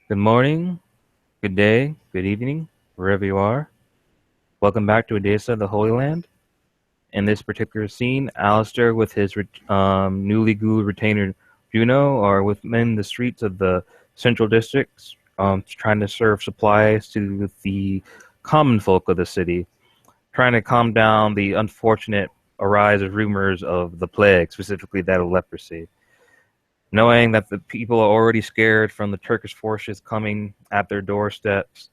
Good morning, good day, good evening, wherever you are. Welcome back to Edessa, the Holy Land. In this particular scene, Alistair with his newly glued retainer Juno are within the streets of the central districts, trying to serve supplies to the common folk of the city, trying to calm down the unfortunate arise of rumors of the plague, specifically that of leprosy. Knowing that the people are already scared from the Turkish forces coming at their doorsteps,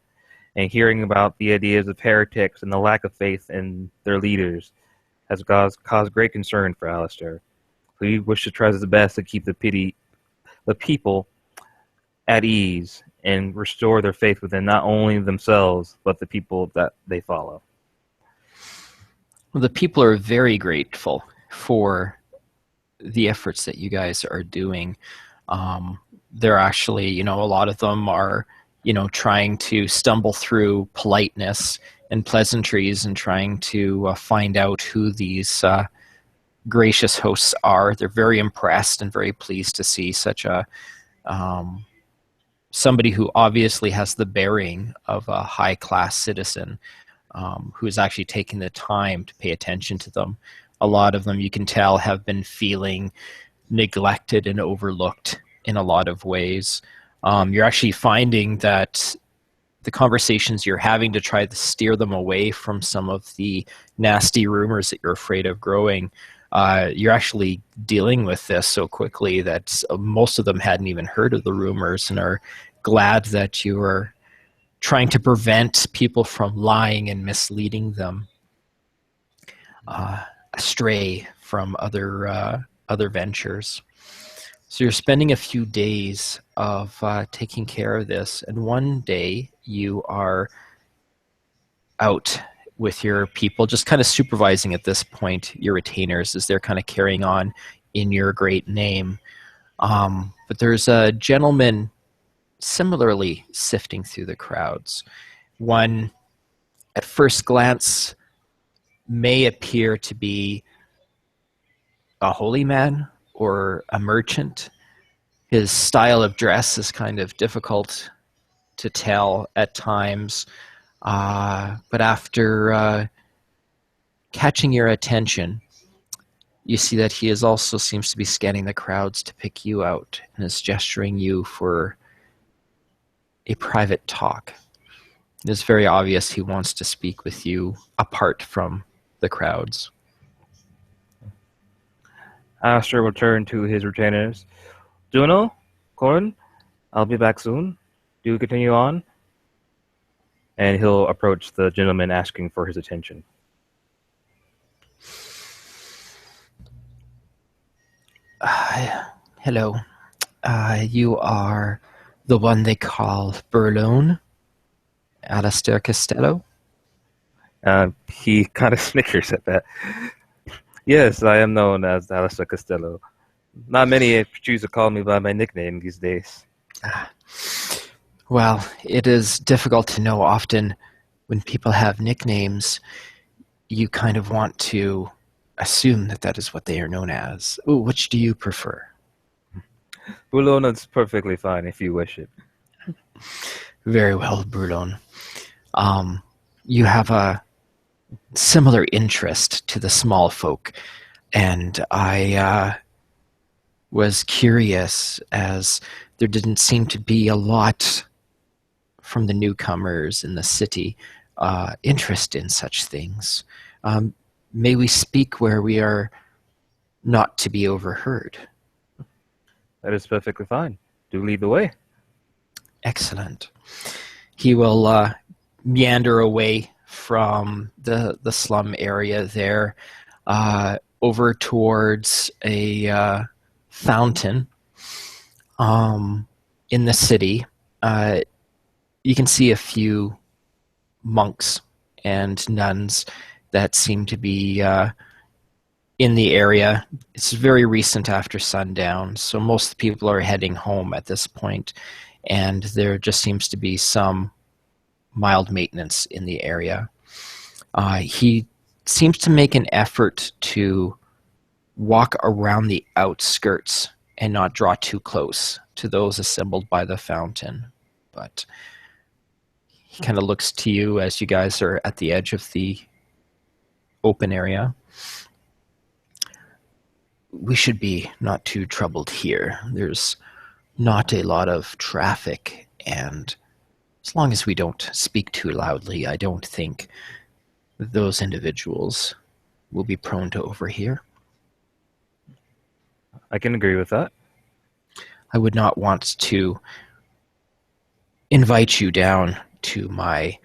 and hearing about the ideas of heretics and the lack of faith in their leaders has caused great concern for Alistair. So he wishes to try his best to keep the people at ease and restore their faith within not only themselves, but the people that they follow. Well, the people are very grateful for the efforts that you guys are doing. They're actually, a lot of them are, trying to stumble through politeness and pleasantries and trying to find out who these gracious hosts are. They're very impressed and very pleased to see such a somebody who obviously has the bearing of a high-class citizen, who is actually taking the time to pay attention to them. A lot of them, you can tell, have been feeling neglected and overlooked in a lot of ways. You're actually finding that the conversations you're having to try to steer them away from some of the nasty rumors that you're afraid of growing, you're actually dealing with this so quickly that most of them hadn't even heard of the rumors and are glad that you are trying to prevent people from lying and misleading them astray from other ventures. So you're spending a few days of taking care of this, and one day you are out with your people, just kind of supervising at this point your retainers as they're kind of carrying on in your great name. But there's a gentleman similarly sifting through the crowds. One, at first glance, may appear to be a holy man or a merchant. His style of dress is kind of difficult to tell at times, but after catching your attention, you see that he also seems to be scanning the crowds to pick you out and is gesturing you for a private talk. It is very obvious he wants to speak with you apart from the crowds. Alistair will turn to his retainers. Juno, Corin, I'll be back soon. Do continue on. And he'll approach the gentleman asking for his attention. Hello. You are the one they call Burlone? Alistair Costello? He kind of snickers at that. Yes, I am known as Alistair Costello. Not many choose to call me by my nickname these days. Well, it is difficult to know often when people have nicknames. You kind of want to assume that that is what they are known as. Ooh, which do you prefer? Burlone is perfectly fine if you wish it. Very well, Burlone. You have a similar interest to the small folk, and I was curious as there didn't seem to be a lot from the newcomers in the city interest in such things. May we speak where we are not to be overheard? That is perfectly fine. Do lead the way. Excellent. He will meander away from the slum area there over towards a fountain in the city. You can see a few monks and nuns that seem to be in the area. It's very recent after sundown, so most people are heading home at this point, and there just seems to be some mild maintenance in the area. He seems to make an effort to walk around the outskirts and not draw too close to those assembled by the fountain. but he kind of looks to you as you guys are at the edge of the open area. We should be not too troubled here. There's not a lot of traffic, and as long as we don't speak too loudly, I don't think those individuals will be prone to overhear. I can agree with that. I would not want to invite you down to my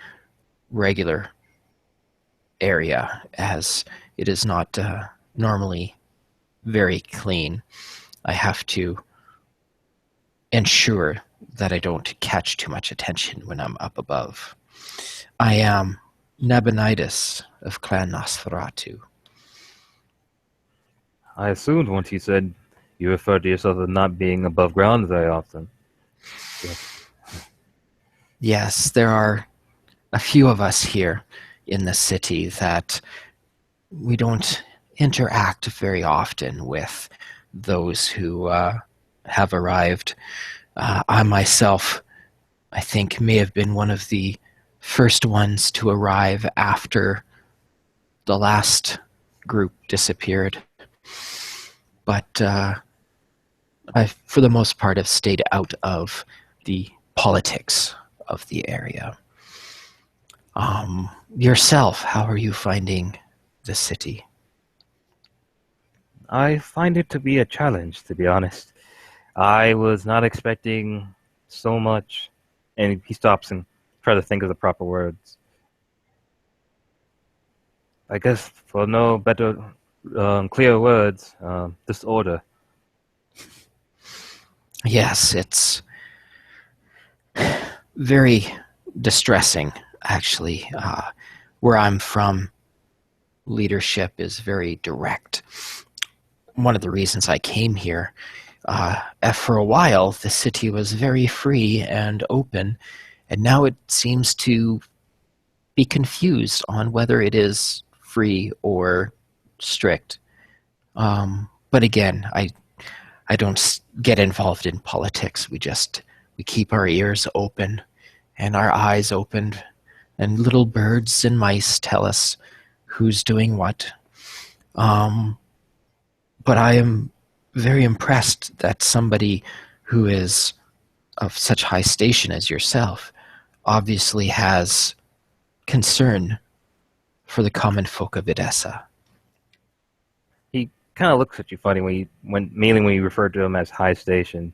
regular area, as it is not normally very clean. I have to ensure that I don't catch too much attention when I'm up above. I am Nabonidus of Clan Nosferatu. I assumed once you said you referred to yourself as not being above ground very often. Yes, there are a few of us here in the city that we don't interact very often with those who have arrived. I myself, I think, may have been one of the first ones to arrive after the last group disappeared. But I, for the most part, have stayed out of the politics of the area. Yourself, how are you finding the city? I find it to be a challenge, to be honest. I was not expecting so much, and he stops and tries to think of the proper words. I guess for no better, clear words, disorder. Yes, it's very distressing, actually. Where I'm from, leadership is very direct. One of the reasons I came here, for a while, the city was very free and open, and now it seems to be confused on whether it is free or strict. But again, I don't get involved in politics. We keep our ears open and our eyes opened, and little birds and mice tell us who's doing what. But I am very impressed that somebody who is of such high station as yourself obviously has concern for the common folk of Edessa. He kind of looks at you funny mainly when you refer to him as high station.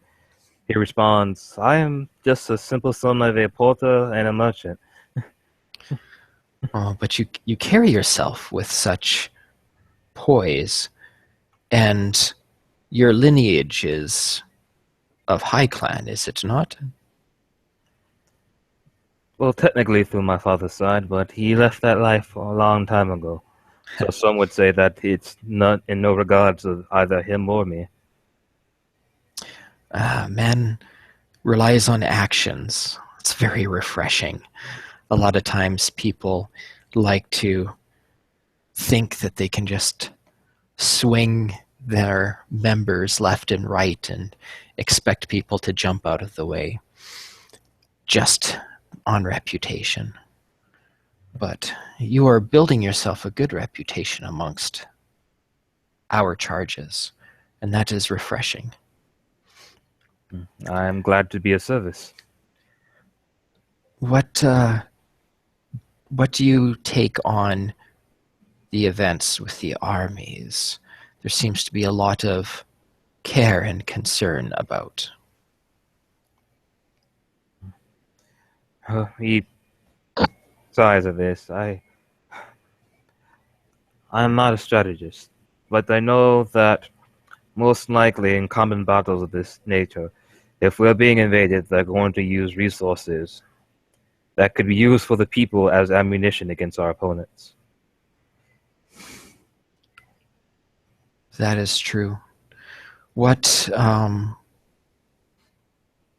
He responds, "I am just a simple son of a porter and a merchant." Oh, but you carry yourself with such poise, and your lineage is of High Clan, is it not? Well, technically through my father's side, but he left that life a long time ago. So some would say that it's not in no regards of either him or me. Man relies on actions. It's very refreshing. A lot of times people like to think that they can just swing their members left and right and expect people to jump out of the way just on reputation. But you are building yourself a good reputation amongst our charges, and that is refreshing. I'm glad to be of service. What do you take on the events with the armies? There seems to be a lot of care and concern about. He sighs of this. I'm not a strategist, but I know that most likely in common battles of this nature, if we're being invaded, they're going to use resources that could be used for the people as ammunition against our opponents. That is true. What,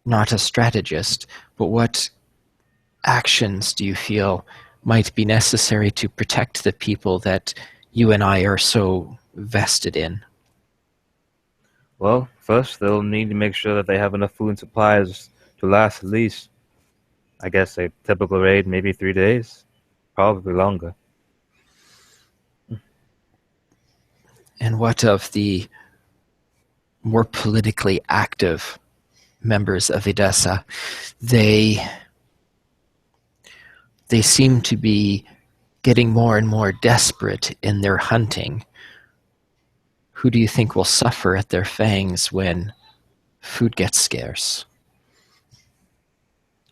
not a strategist, but what actions do you feel might be necessary to protect the people that you and I are so vested in? Well, first they'll need to make sure that they have enough food and supplies to last at least I guess a typical raid, maybe 3 days, probably longer. And what of the more politically active members of Edessa? They seem to be getting more and more desperate in their hunting. Who do you think will suffer at their fangs when food gets scarce?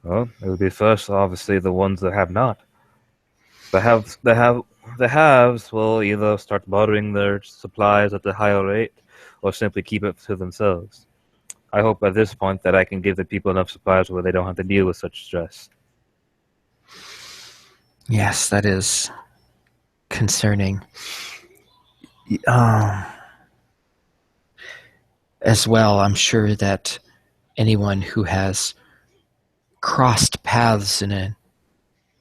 Well, it would be first, obviously, the ones that have not. The haves will either start bartering their supplies at a higher rate, or simply keep it to themselves. I hope at this point that I can give the people enough supplies where they don't have to deal with such stress. Yes, that is concerning. Um, as well, I'm sure that anyone who has crossed paths in an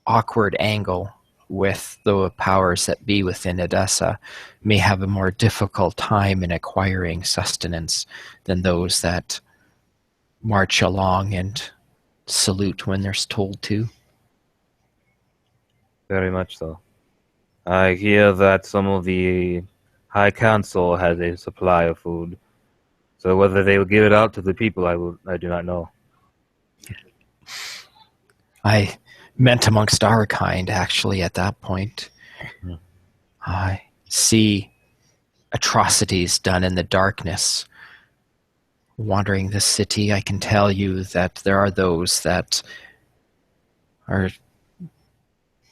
awkward angle with the powers that be within Edessa may have a more difficult time in acquiring sustenance than those that march along and salute when they're told to. Very much so. I hear that some of the High Council has a supply of food, so whether they will give it out to the people, I do not know. I meant amongst our kind, actually, at that point. Hmm. I see atrocities done in the darkness. Wandering this city, I can tell you that there are those that are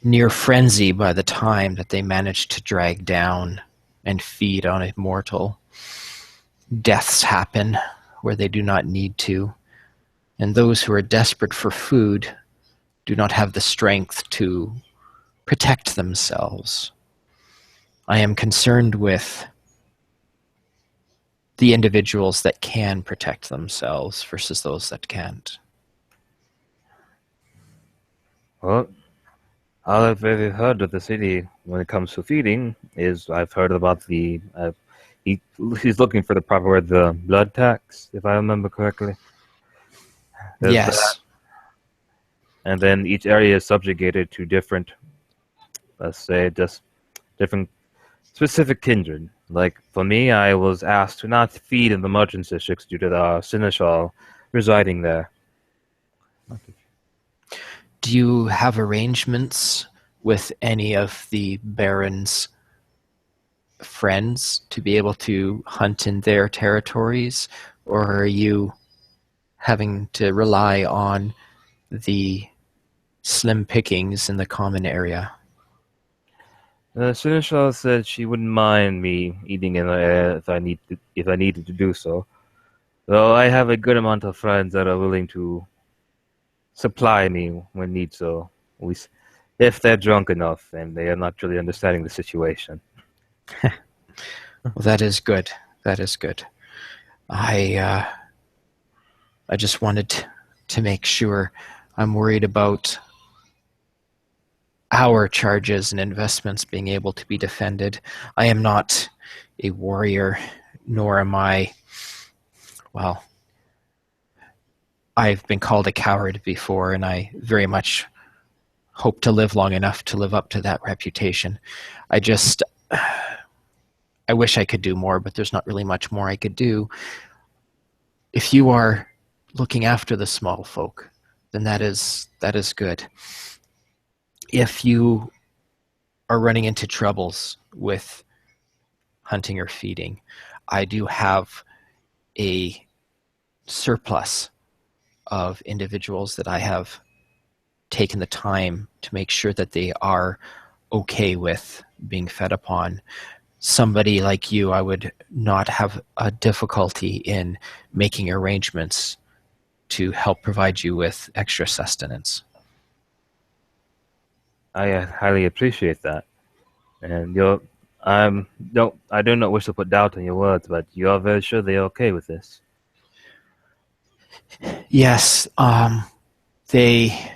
near frenzy by the time that they manage to drag down and feed on a mortal. Deaths happen where they do not need to, and those who are desperate for food do not have the strength to protect themselves. I am concerned with the individuals that can protect themselves versus those that can't. Well, all I've ever heard of the city when it comes to feeding is I've heard about he, he's looking for the proper word, the blood tax, if I remember correctly. There's that, Yes. and then each area is subjugated to different, let's say, just different specific kindred. Like for me, I was asked to not feed in the merchants districts due to the seneschal residing there. Do you have arrangements with any of the Baron's friends to be able to hunt in their territories, or are you having to rely on the slim pickings in the common area? The seneschal said she wouldn't mind me eating in the air if I needed to do so. Though I have a good amount of friends that are willing to supply me when need so, at least if they're drunk enough and they are not really understanding the situation. Well, that is good. That is good. I just wanted to make sure. I'm worried about our charges and investments being able to be defended. I am not a warrior, nor am I, well, I've been called a coward before, and I very much hope to live long enough to live up to that reputation. I just, I wish I could do more, but there's not really much more I could do. If you are looking after the small folk, then that is good. If you are running into troubles with hunting or feeding, I do have a surplus of individuals that I have taken the time to make sure that they are okay with being fed upon. Somebody like you, I would not have a difficulty in making arrangements to help provide you with extra sustenance. I highly appreciate that, and I do not wish to put doubt in your words, but you are very sure they're okay with this. Yes, they.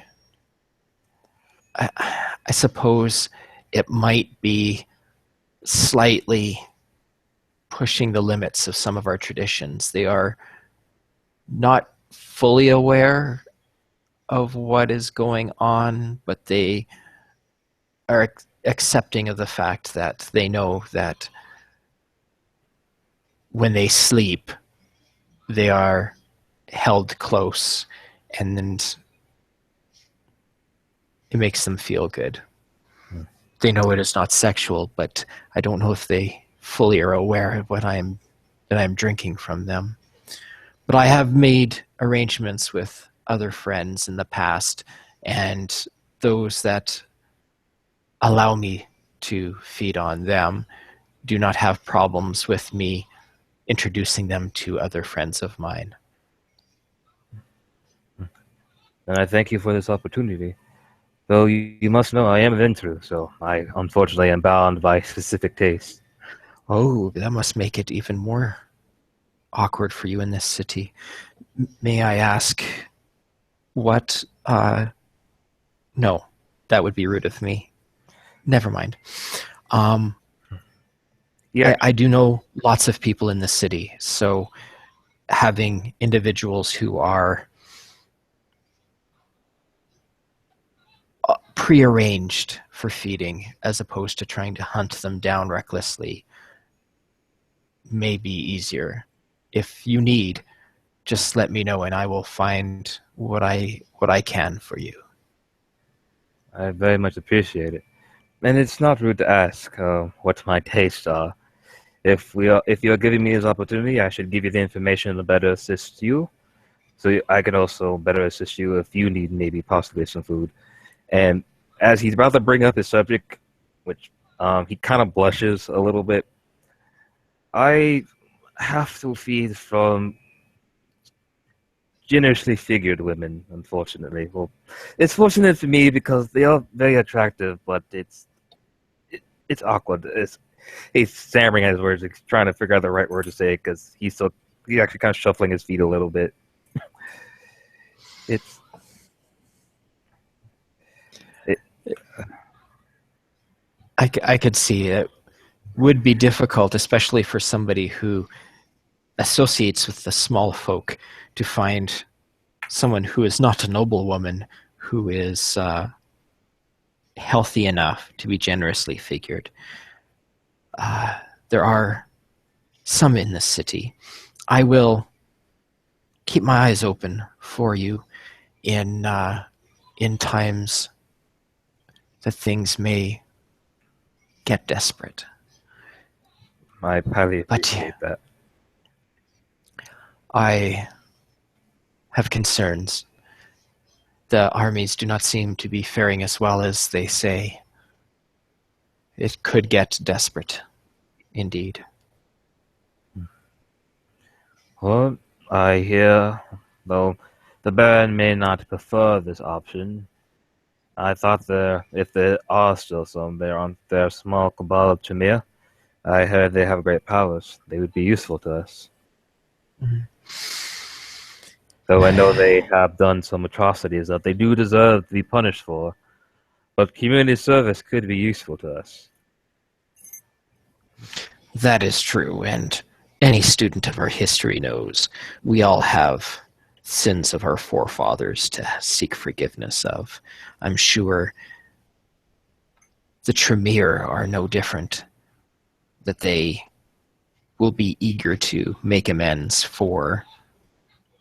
I suppose it might be slightly pushing the limits of some of our traditions. They are not fully aware of what is going on, but they are accepting of the fact that they know that when they sleep, they are held close, and then it makes them feel good. Hmm. They know it is not sexual, but I don't know if they fully are aware of what I'm drinking from them. But I have made arrangements with other friends in the past, and those that allow me to feed on them do not have problems with me introducing them to other friends of mine. And I thank you for this opportunity. Though you must know I am a Ventru, so I unfortunately am bound by specific tastes. Oh, that must make it even more awkward for you in this city. May I ask what? No, that would be rude of me. Never mind. Um, Yeah, I do know lots of people in the city, so having individuals who are prearranged for feeding as opposed to trying to hunt them down recklessly may be easier. If you need, just let me know and I will find what I can for you. I very much appreciate it. And it's not rude to ask what my tastes are. If you're giving me this opportunity, I should give you the information to better assist you. So I can also better assist you if you need maybe possibly some food. And as he's about to bring up his subject, which he kind of blushes a little bit, I have to feed from generously figured women, unfortunately. Well, it's fortunate for me because they are very attractive, but it's awkward. He's stammering at his words, he's trying to figure out the right word to say because he's actually kind of shuffling his feet a little bit. It's it, I could see it would be difficult, especially for somebody who associates with the small folk, to find someone who is not a noblewoman who is healthy enough to be generously figured. There are some in this city. I will keep my eyes open for you in times that things may get desperate. I highly But appreciate that. I have concerns. The armies do not seem to be faring as well as they say. It could get desperate, indeed. Well, I hear, though the Baron may not prefer this option. I thought if there are still some, they're on their small cabal of Tremere. I heard they have great powers. They would be useful to us. Mhm. Though I know they have done some atrocities that they do deserve to be punished for, but community service could be useful to us. That is true, and any student of our history knows we all have sins of our forefathers to seek forgiveness of. I'm sure the Tremere are no different, that they will be eager to make amends for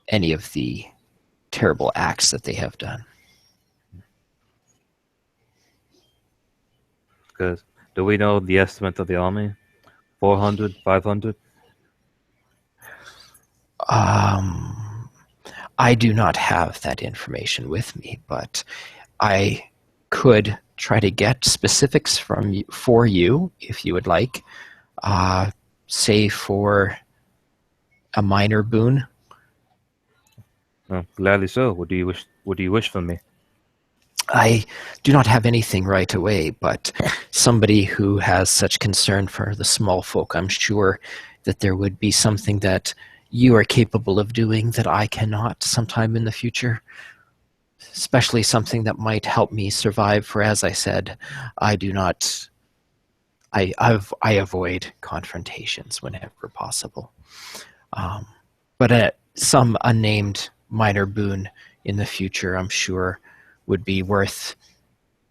any of the terrible acts that they have done. Because do we know the estimate of the army? 400, 500? Um, I do not have that information with me, but I could try to get specifics from you, for you if you would like. Uh, say for a minor boon. Gladly so. What do you wish? What do you wish from me? I do not have anything right away, but somebody who has such concern for the small folk, I'm sure that there would be something that you are capable of doing that I cannot sometime in the future, especially something that might help me survive. For as I said, I do not. I avoid confrontations whenever possible. Um, but some unnamed minor boon in the future, I'm sure, would be worth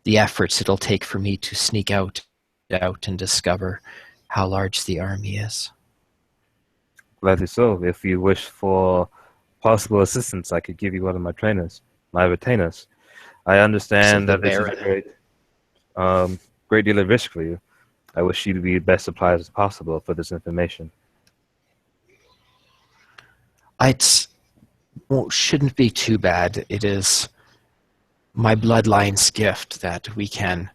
the efforts it'll take for me to sneak out and discover how large the army is. Gladly so. If you wish for possible assistance, I could give you one of my trainers, my retainers. I So understand the that this is a Baron. um, great deal of risk for you. I wish you to be best supplied as possible for this information. It shouldn't be too bad. It is my bloodline's gift that we can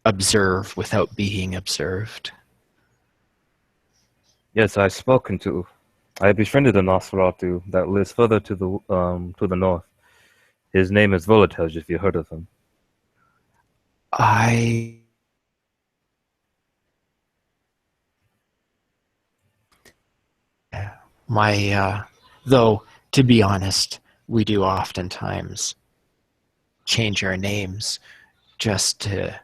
observe without being observed. Yes, I befriended a Nosferatu that lives further to the north. His name is Volatej, if you heard of him. I my though to be honest, we do oftentimes change our names just to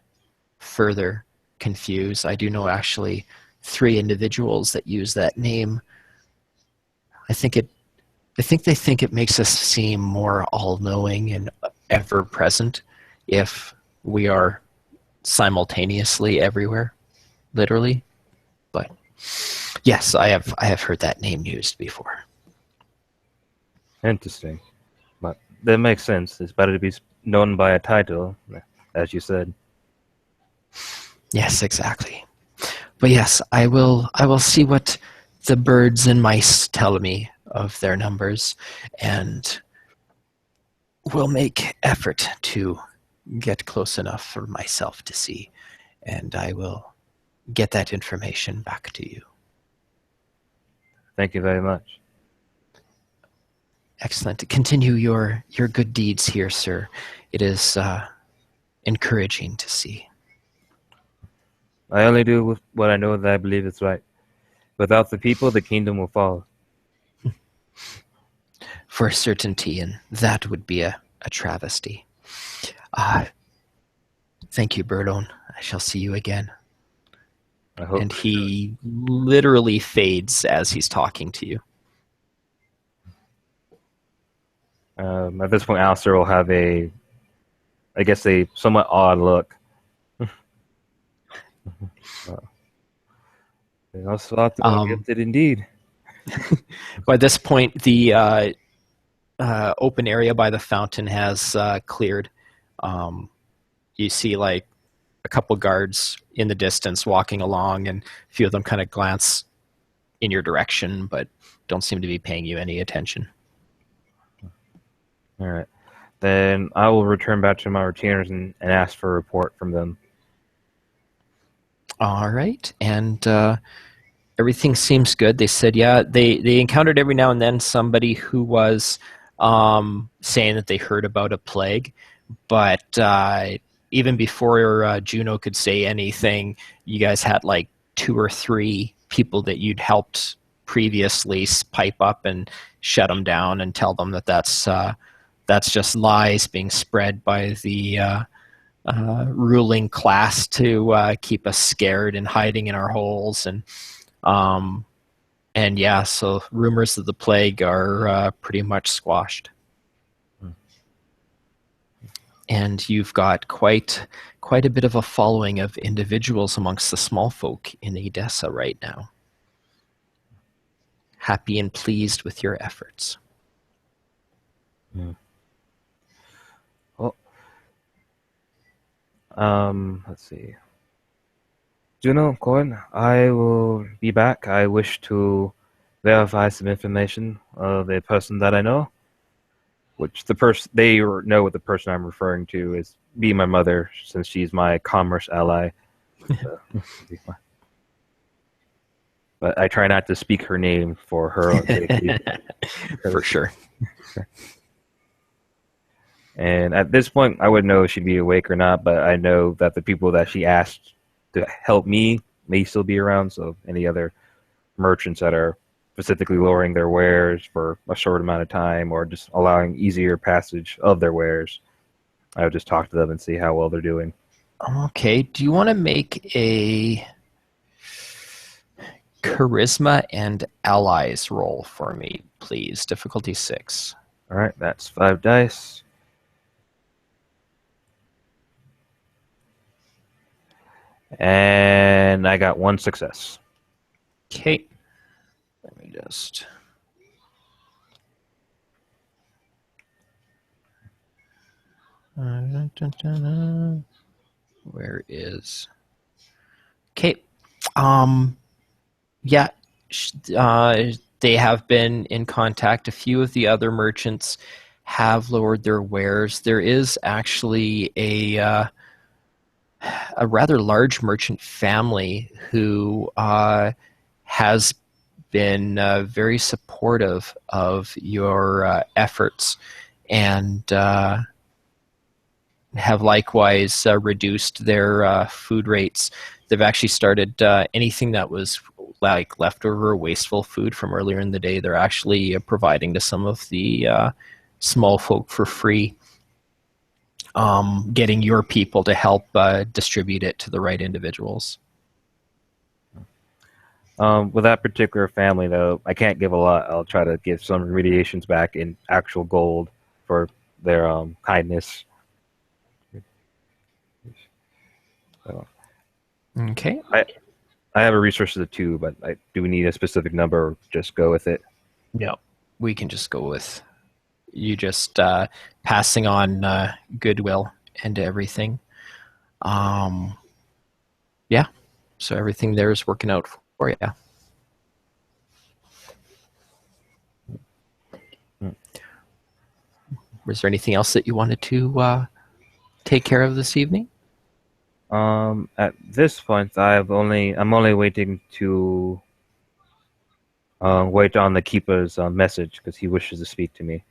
further confuse. I do know actually 3 individuals that use that name. I think they think it makes us seem more all-knowing and ever-present if we are simultaneously everywhere, literally. But yes, I have heard that name used before. Interesting. But that makes sense. It's better to be known by a title, as you said. Yes, exactly. But yes, I will see what the birds and mice tell me of their numbers, and will make effort to get close enough for myself to see, and I will get that information back to you. Thank you very much. Excellent. Continue your good deeds here, sir. It is encouraging to see. I only do with what I know that I believe is right. Without the people, the kingdom will fall. For certainty, and that would be a travesty. Uh, thank you, Burlone. I shall see you again. I hope. And he literally fades as he's talking to you. At this point, Alistair will have a somewhat odd look. Gifted indeed. By this point, the open area by the fountain has cleared. You see like a couple guards in the distance walking along, and a few of them kind of glance in your direction, but don't seem to be paying you any attention. All right. Then I will return back to my retainers and ask for a report from them. All right. And everything seems good. They said, yeah, they encountered every now and then somebody who was saying that they heard about a plague, but even before Juno could say anything, you guys had like 2 or 3 people that you'd helped previously pipe up and shut them down and tell them that that's just lies being spread by the ruling class to keep us scared and hiding in our holes. And yeah, so rumors of the plague are pretty much squashed. And you've got quite a bit of a following of individuals amongst the small folk in Edessa right now. Happy and pleased with your efforts. Well, let's see. Juno, Corin, I will be back. I wish to verify some information of a person that I know, which they know what the person I'm referring to is. Be my mother, since she's my commerce ally. But I try not to speak her name for her own safety. For sure. And at this point, I wouldn't know if she'd be awake or not, but I know that the people that she asked to help me may still be around, so any other merchants that are specifically lowering their wares for a short amount of time or just allowing easier passage of their wares, I would just talk to them and see how well they're doing. Okay, do you want to make a charisma and allies roll for me, please? Difficulty 6. All right, that's 5 dice. And I got 1 success. Okay. Let me just... Where is... Okay. Yeah, they have been in contact. A few of the other merchants have lowered their wares. There is actually a rather large merchant family who has been very supportive of your efforts and have likewise reduced their food rates. They've actually started anything that was like leftover wasteful food from earlier in the day. They're actually providing to some of the small folk for free, getting your people to help distribute it to the right individuals. With that particular family, though, I can't give a lot. I'll try to give some remediations back in actual gold for their kindness. So, Okay. I have a resources of 2, but do we need a specific number or just go with it? No, we can just go with you just passing on goodwill and everything. Yeah, so everything there is working out for you. Was there anything else that you wanted to take care of this evening? At this point, I'm only waiting to wait on the keeper's message because he wishes to speak to me.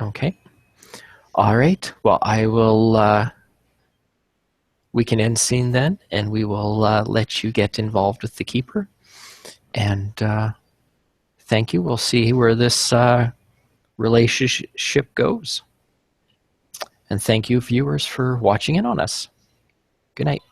Okay. All right. Well, I will. We can end scene then, and we will let you get involved with the keeper. And thank you. We'll see where this relationship goes. And thank you, viewers, for watching in on us. Good night.